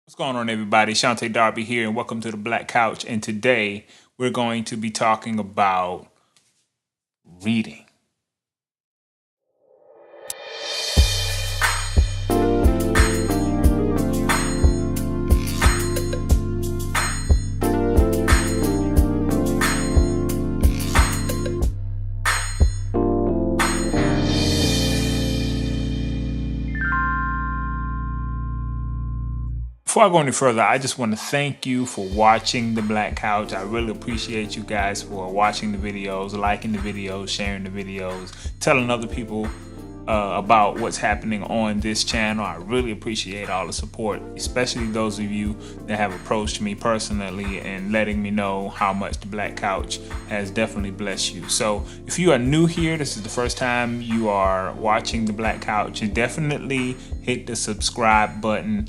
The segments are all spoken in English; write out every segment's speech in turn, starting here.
What's going on, everybody? Shantae Darby here, and welcome to the Black Couch. And today we're going to be talking about reading. Before I go any further, I just want to thank you for watching the Black Couch. I really appreciate you guys for watching the videos, liking the videos, sharing the videos, telling other people about what's happening on this channel. I really appreciate all the support, especially those of you that have approached me personally and letting me know how much the Black Couch has definitely blessed you. So if you are new here, this is the first time you are watching the Black Couch, you definitely hit the subscribe button.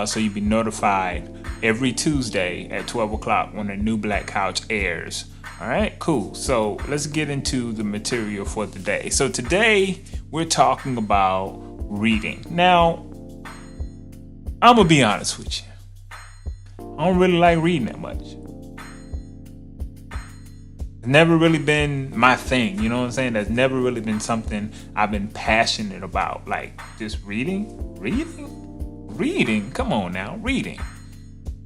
So you'll be notified every Tuesday at 12 o'clock when a new Black Couch airs. All right, cool. So let's get into the material for the day. So today we're talking about reading. Now, I'm going to be honest with you. I don't really like reading that much. It's never really been my thing. You know what I'm saying? That's never really been something I've been passionate about. Like just reading. Reading, come on now, reading.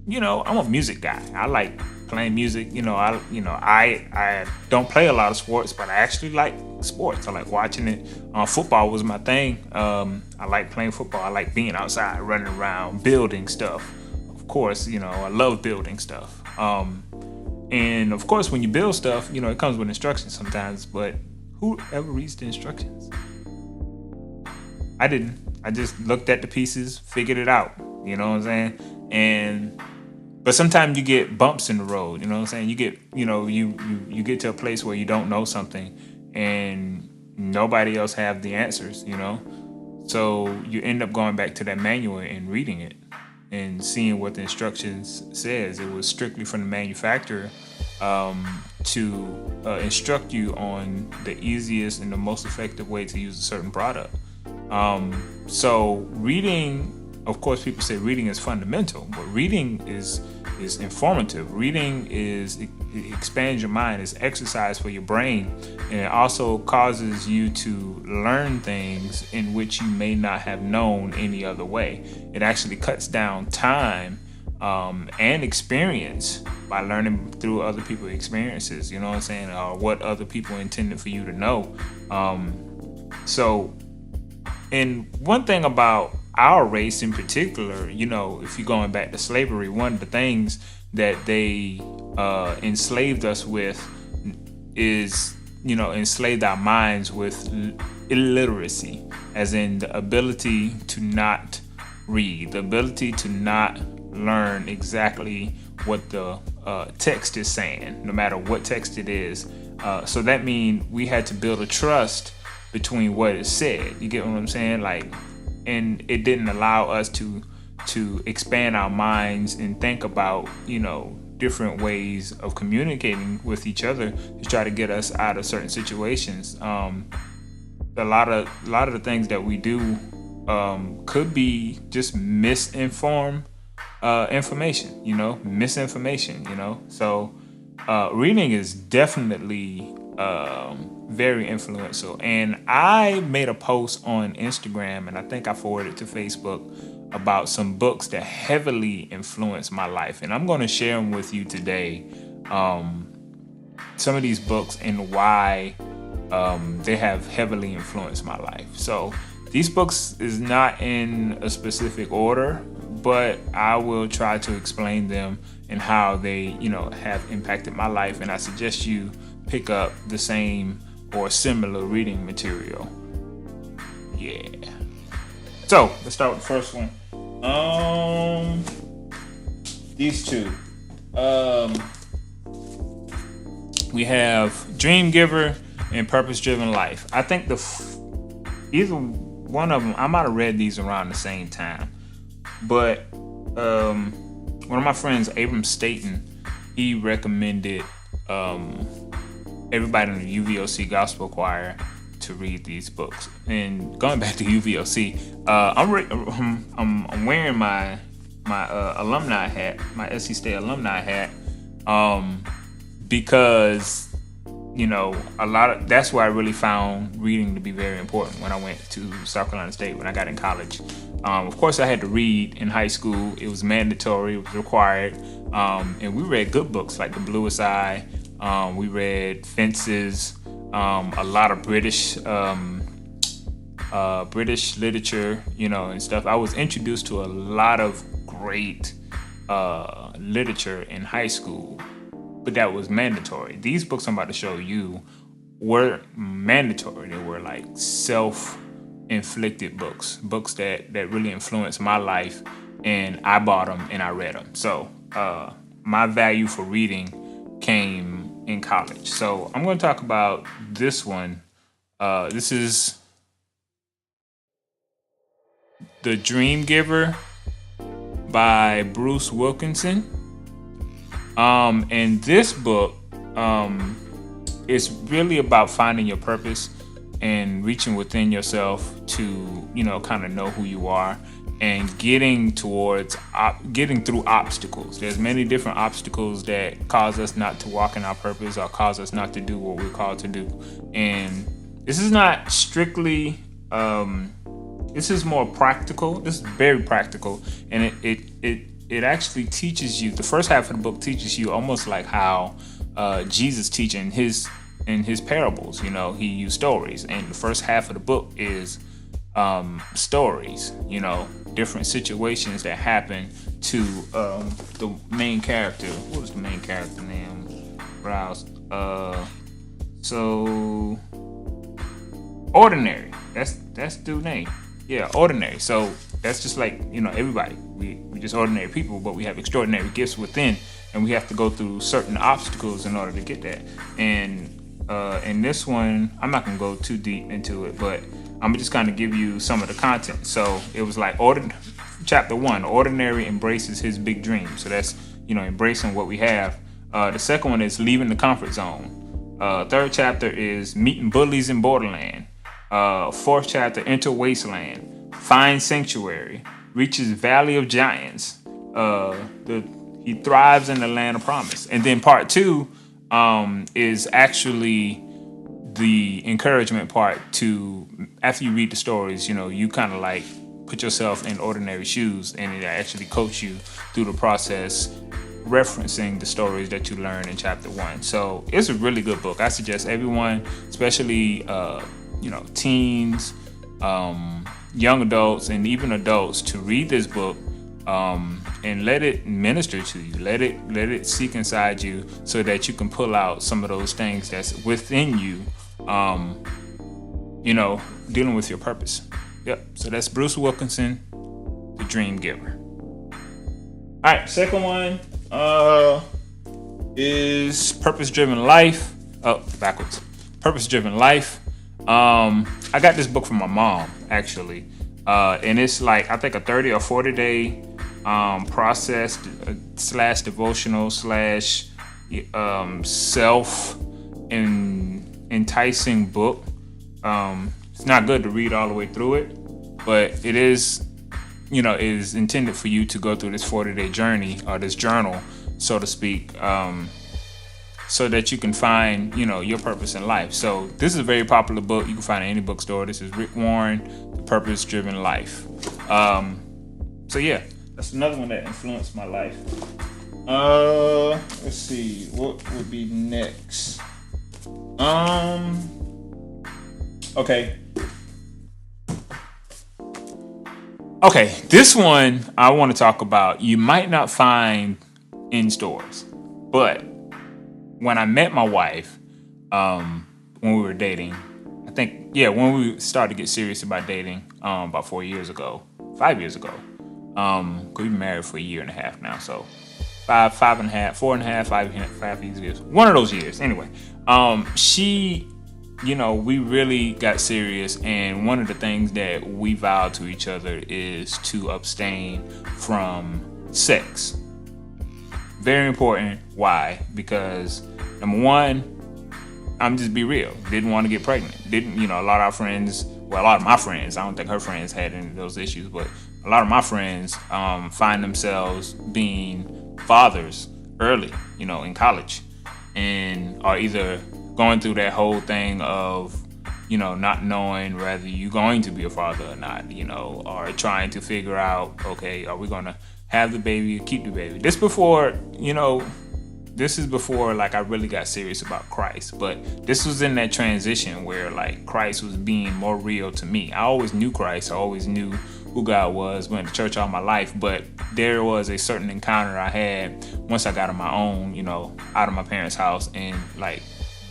You know, I'm a music guy. I like playing music. I don't play a lot of sports, but I actually like sports. I like watching it. Football was my thing. I like playing football. I like being outside, running around, building stuff. Of course, I love building stuff. And of course, when you build stuff, it comes with instructions sometimes. But who ever reads the instructions? I didn't. I just looked at the pieces, figured it out. You know what I'm saying? But sometimes you get bumps in the road. You know what I'm saying? You get, you get to a place where you don't know something, and nobody else have the answers. So you end up going back to that manual and reading it and seeing what the instructions says. It was strictly from the manufacturer to instruct you on the easiest and the most effective way to use a certain product. So reading, of course, people say reading is fundamental, but reading is informative. Reading it expands your mind, it's exercise for your brain, and it also causes you to learn things in which you may not have known any other way. It actually cuts down time and experience by learning through other people's experiences. You know what I'm saying? Or what other people intended for you to know. And one thing about our race in particular, if you're going back to slavery, one of the things that they enslaved us with is, enslaved our minds with illiteracy, as in the ability to not read, the ability to not learn exactly what the text is saying, no matter what text it is. So that means we had to build a trust between what is said. You get what I'm saying? And it didn't allow us to expand our minds and think about, different ways of communicating with each other to try to get us out of certain situations. A lot of the things that we do could be just misinformed information, misinformation, So reading is definitely very influential. And I made a post on Instagram, and I think I forwarded it to Facebook, about some books that heavily influenced my life, and I'm going to share them with you today. Some of these books and why they have heavily influenced my life. So these books is not in a specific order, but I will try to explain them and how they, have impacted my life. And I suggest you pick up the same or similar reading material. Yeah. So let's start with the first one. These two. We have Dream Giver and Purpose Driven Life. I think either one of them, I might have read these around the same time. But one of my friends, Abram Staten, he recommended everybody in the UVOC Gospel Choir to read these books. And going back to UVOC, I'm wearing my alumni hat, my SC State alumni hat, um, because that's where I really found reading to be very important when I went to South Carolina State when I got in college. Of course, I had to read in high school. It was mandatory. It was required. And we read good books like The Bluest Eye. We read Fences. A lot of British literature, and stuff. I was introduced to a lot of great literature in high school, but that was mandatory. These books I'm about to show you were mandatory. They were like self-inflicted books that really influenced my life, and I bought them and I read them. So my value for reading came in college. So I'm going to talk about this one. This is The Dream Giver by Bruce Wilkinson. And this book is really about finding your purpose and reaching within yourself to, kind of know who you are and getting through obstacles. There's many different obstacles that cause us not to walk in our purpose or cause us not to do what we're called to do. And this is not strictly, this is more practical. This is very practical. And it actually teaches you, the first half of the book teaches you almost like how Jesus teach in his parables. He used stories. And the first half of the book is stories, different situations that happen to the main character. What was the main character name? Rouse. So Ordinary. That's dude's name. Yeah, Ordinary. So that's just like, everybody. We just ordinary people, but we have extraordinary gifts within, and we have to go through certain obstacles in order to get that. And in this one, I'm not gonna go too deep into it, but I'm just kind of give you some of the content. So it was like chapter 1, Ordinary embraces his big dream. So that's, embracing what we have. The second one is leaving the comfort zone. Third chapter is meeting bullies in Borderland. Fourth chapter, enter Wasteland. Find sanctuary. Reaches Valley of Giants. He thrives in the land of promise. And then part 2 is actually the encouragement part to, after you read the stories, you kind of like put yourself in Ordinary shoes, and it actually coach you through the process, referencing the stories that you learn in chapter 1. So it's a really good book. I suggest everyone, especially teens, young adults, and even adults, to read this book and let it minister to you. Let it seek inside you so that you can pull out some of those things that's within you, dealing with your purpose. Yep. So that's Bruce Wilkinson, The Dream Giver. All right. Second one is Purpose Driven Life. Oh, backwards. Purpose Driven Life. I got this book from my mom, actually. And it's like, I think, a 30 or 40 day process / devotional / self enticing book. It's not good to read all the way through it, but it is, is intended for you to go through this 40-day journey, or this journal, so to speak, so that you can find, your purpose in life. So this is a very popular book. You can find it in any bookstore. This is Rick Warren, The Purpose Driven Life. So yeah, that's another one that influenced my life. Let's see, what would be next? Okay, this one I want to talk about. You might not find in stores, but when I met my wife, when we were dating, I think, when we started to get serious about dating, about 5 years ago. We've been married for 1.5 years now, so 5.5, 4.5, 5 years. One of those years, anyway. She, we really got serious, and one of the things that we vowed to each other is to abstain from sex. Very important. Why? Because number one, I'm just be real. Didn't want to get pregnant. A lot of my friends, I don't think her friends had any of those issues, but a lot of my friends find themselves being fathers early, in college, and are either going through that whole thing of not knowing whether you're going to be a father or not, or trying to figure out, okay, are we going to have the baby or keep the baby? This is before like I really got serious about Christ, but this was in that transition where like Christ was being more real to me. I always knew Christ. I always knew who God was, went to church all my life, but there was a certain encounter I had once I got on my own, out of my parents' house, and like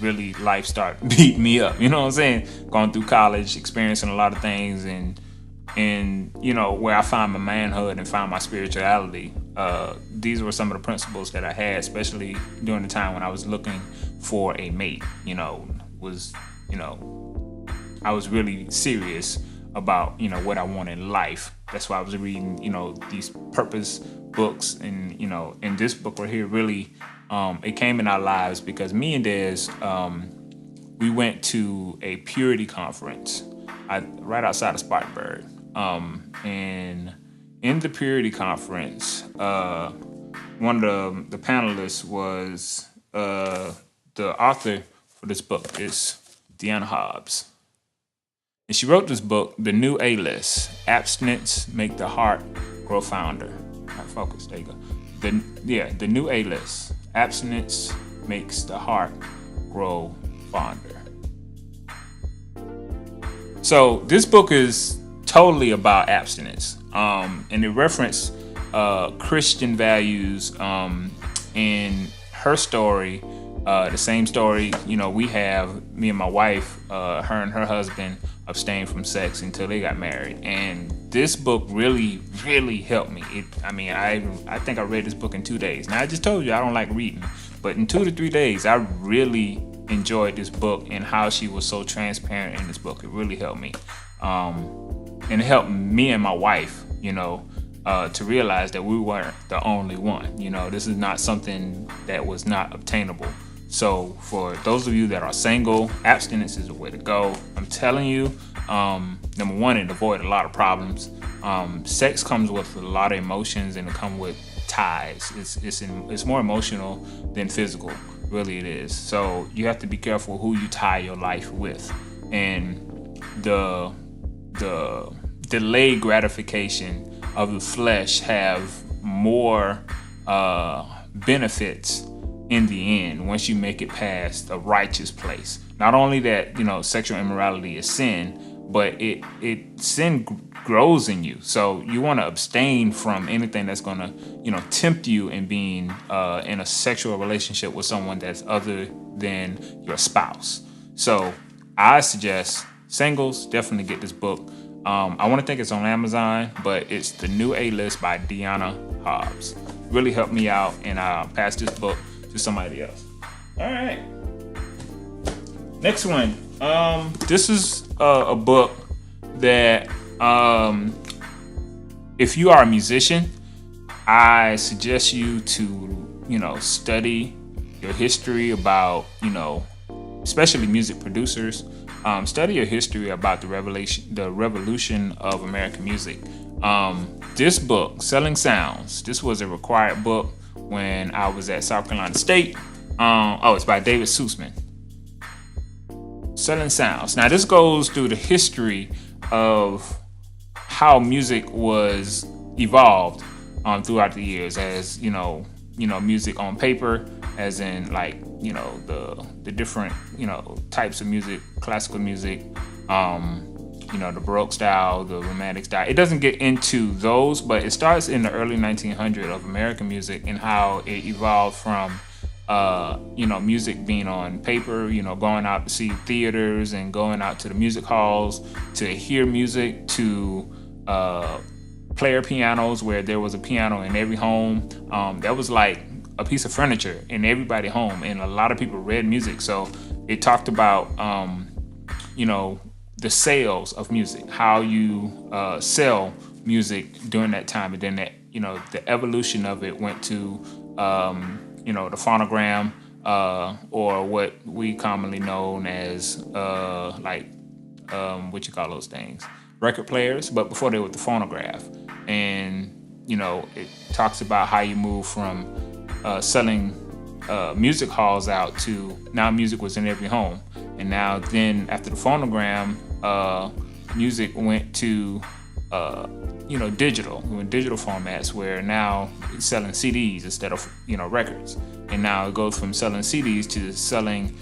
really life started beating me up. You know what I'm saying? Going through college, experiencing a lot of things, and where I find my manhood and find my spirituality. These were some of the principles that I had, especially during the time when I was looking for a mate. I was really serious about what I want in life. That's why I was reading these purpose books, and this book right here really it came in our lives because me and Des we went to a purity conference right outside of Spartanburg, and in the purity conference, one of the panelists was the author for this book is Deanna Hobbs. And she wrote this book, The New A-List, Abstinence Make the Heart Grow Fonder. Right, focus, there you go. The New A-List, Abstinence Makes the Heart Grow Fonder. So this book is totally about abstinence, and it referenced Christian values in her story, the same story we have. Me and my wife, her and her husband abstained from sex until they got married, and this book really helped me. I think I read this book in 2 days. Now I just told you I don't like reading, but in 2 to 3 days I really enjoyed this book and how she was so transparent in this book. It really helped me, and it helped me and my wife to realize that we weren't the only one. This is not something that was not obtainable. So for those of you that are single, abstinence is the way to go. I'm telling you, number one, it avoids a lot of problems. Sex comes with a lot of emotions, and it comes with ties. It's more emotional than physical. Really, it is. So you have to be careful who you tie your life with, and the delayed gratification of the flesh have more benefits in the end once you make it past a righteous place. Not only that, sexual immorality is sin, but sin grows in you. So you want to abstain from anything that's going to, tempt you in being in a sexual relationship with someone that's other than your spouse. So I suggest singles definitely get this book. I want to think it's on Amazon, but it's The New A-List by Deanna Hobbs. Really helped me out, and I passed this book to somebody else. All right. Next one. This is a book that if you are a musician, I suggest you to, study your history about, especially music producers. Study your history about the revolution of American music. This book, Selling Sounds, this was a required book when I was at South Carolina State. It's by David Sussman. Selling Sounds. Now this goes through the history of how music was evolved throughout the years, as music on paper, as in like the different types of music, classical music, the Baroque style, the Romantic style. It doesn't get into those, but it starts in the early 1900s of American music and how it evolved from music being on paper, going out to see theaters and going out to the music halls to hear music, to player pianos, where there was a piano in every home. That was like a piece of furniture in everybody's home, and a lot of people read music. So it talked about the sales of music, how you sell music during that time, and then that the evolution of it went to the phonogram, or what we commonly known as what you call those things, record players. But before they were the phonograph, and it talks about how you move from selling music halls out to now music was in every home, and now then after the phonogram, music went to digital formats, where now it's selling CDs instead of records, and now it goes from selling CDs to selling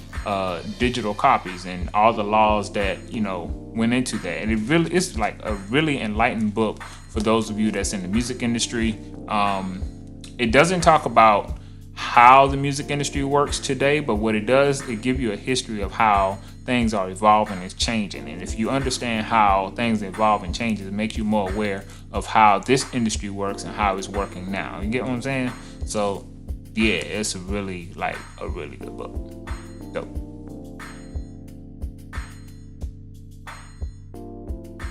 digital copies, and all the laws that went into that. And it's like a really enlightened book for those of you that's in the music industry. It doesn't talk about how the music industry works today, but what it does, it gives you a history of how things are evolving and changing. And if you understand how things evolve and change, it makes you more aware of how this industry works and how it's working now. You get what I'm saying? So yeah, it's a really good book. Dope.